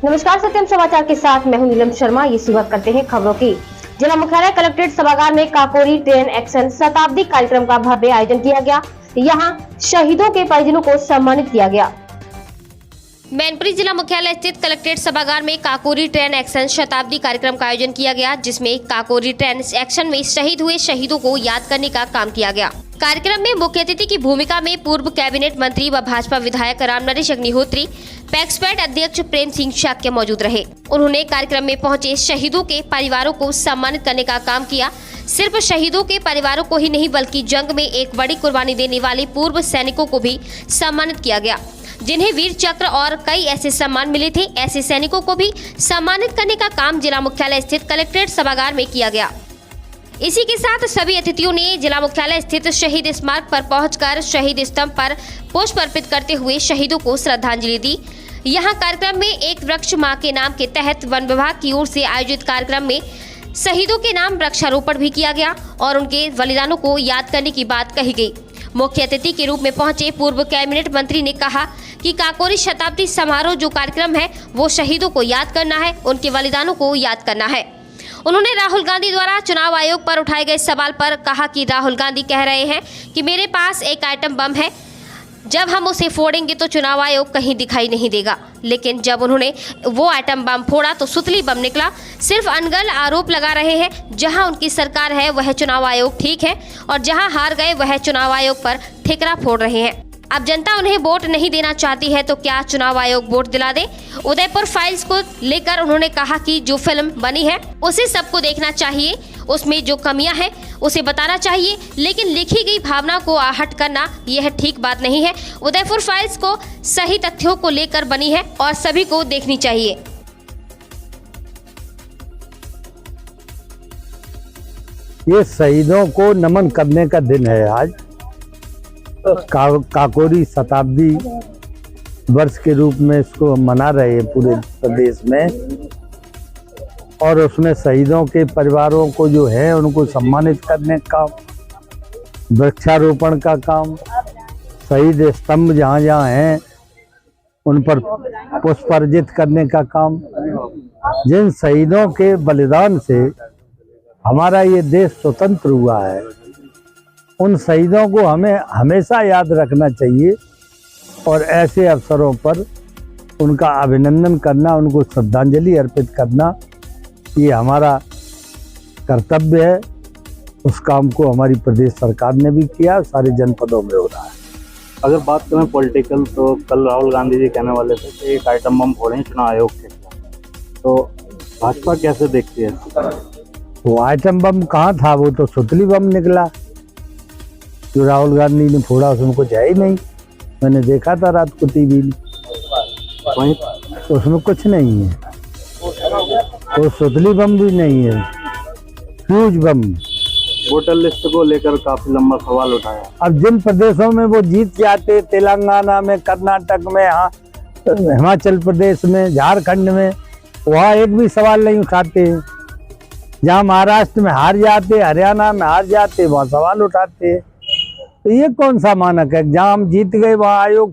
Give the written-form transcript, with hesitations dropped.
नमस्कार, सत्यम समाचार के साथ मैं हूं नीलम शर्मा। ये शुरुआत करते हैं खबरों की। जिला मुख्यालय कलेक्ट्रेट सभागार में काकोरी ट्रेन एक्शन शताब्दी कार्यक्रम का भव्य आयोजन किया गया। यहां शहीदों के परिजनों को सम्मानित किया गया। मैनपुरी जिला मुख्यालय स्थित कलेक्ट्रेट सभागार में काकोरी ट्रेन एक्शन शताब्दी कार्यक्रम का आयोजन किया गया, जिसमें काकोरी ट्रेन एक्शन में शहीद हुए शहीदों को याद करने का काम किया गया। कार्यक्रम में मुख्य अतिथि की भूमिका में पूर्व कैबिनेट मंत्री व भाजपा विधायक रामनरेश अग्निहोत्री, पैक्सपैड अध्यक्ष प्रेम सिंह शाक्य मौजूद रहे। उन्होंने कार्यक्रम में पहुंचे शहीदों के परिवारों को सम्मानित करने का काम किया। सिर्फ शहीदों के परिवारों को ही नहीं, बल्कि जंग में एक बड़ी कुर्बानी देने वाले पूर्व सैनिकों को भी सम्मानित किया गया, जिन्हें वीर चक्र और कई ऐसे सम्मान मिले थे। ऐसे सैनिकों को भी सम्मानित करने का काम जिला मुख्यालय स्थित कलेक्ट्रेट सभागार में किया गया। इसी के साथ सभी अतिथियों ने जिला मुख्यालय स्थित शहीद स्मारक पर पहुंचकर शहीद स्तंभ पर पुष्प अर्पित करते हुए शहीदों को श्रद्धांजलि दी। यहां कार्यक्रम में एक वृक्ष मां के नाम के तहत वन विभाग की ओर से आयोजित कार्यक्रम में शहीदों के नाम वृक्षारोपण भी किया गया और उनके बलिदानों को याद करने की बात कही गई। मुख्य अतिथि के रूप में पहुंचे पूर्व कैबिनेट मंत्री ने कहा कि काकोरी शताब्दी समारोह जो कार्यक्रम है वो शहीदों को याद करना है, उनके बलिदानों को याद करना है। उन्होंने राहुल गांधी द्वारा चुनाव आयोग पर उठाए गए सवाल पर कहा कि राहुल गांधी कह रहे हैं कि मेरे पास एक आइटम बम है, जब हम उसे फोड़ेंगे तो चुनाव आयोग कहीं दिखाई नहीं देगा। लेकिन जब उन्होंने वो आइटम बम फोड़ा तो सुतली बम निकला। सिर्फ अनगढ़ आरोप लगा रहे हैं। जहां उनकी सरकार है वह चुनाव आयोग ठीक है और जहां हार गए वह चुनाव आयोग पर ठिकरा फोड़ रहे हैं। अब जनता उन्हें वोट नहीं देना चाहती है तो क्या चुनाव आयोग वोट दिला दे। उदयपुर फाइल्स को लेकर उन्होंने कहा कि जो फिल्म बनी है उसे सबको देखना चाहिए, उसमें जो कमियां हैं उसे बताना चाहिए, लेकिन लिखी गई भावना को आहट करना यह ठीक बात नहीं है। उदयपुर फाइल्स को सही तथ्यों को लेकर बनी है और सभी को देखनी चाहिए। ये शहीदों को नमन करने का दिन है आज। काकोरी शताब्दी वर्ष के रूप में इसको मना रहे हैं पूरे प्रदेश में, और उसमें शहीदों के परिवारों को जो है उनको सम्मानित करने का, वृक्षारोपण का काम, शहीद स्तंभ जहाँ जहाँ हैं उन पर पुष्प अर्पित करने का काम। जिन शहीदों के बलिदान से हमारा ये देश स्वतंत्र हुआ है, उन शहीदों को हमें हमेशा याद रखना चाहिए और ऐसे अवसरों पर उनका अभिनंदन करना, उनको श्रद्धांजलि अर्पित करना, ये हमारा कर्तव्य है। उस काम को हमारी प्रदेश सरकार ने भी किया, सारे जनपदों में हो रहा है। अगर बात करें पॉलिटिकल, तो कल राहुल गांधी जी कहने वाले थे कि एक आइटम बम फोड़ें चुनाव आयोग के खिलाफ, तो भाजपा कैसे देखती है? वो आइटम बम कहाँ था, वो तो सुतली बम निकला। जो राहुल गांधी ने फोड़ा उसमें कुछ है ही नहीं। मैंने देखा था रात को टीवी में, उसमें कुछ नहीं है। वो सुतली बम भी नहीं है, फ्यूज बम। वोटर लिस्ट को लेकर काफी लंबा सवाल उठाया। अब जिन प्रदेशों में वो जीत के आते, तेलंगाना में, कर्नाटक में, हिमाचल प्रदेश में, झारखंड में, वहाँ एक भी सवाल नहीं उठाते। जहाँ महाराष्ट्र में हार जाते, हरियाणा में हार जाते, वहाँ सवाल उठाते। तो ये कौन सा मानक है? जहाँ हम जीत गए वहाँ आयोग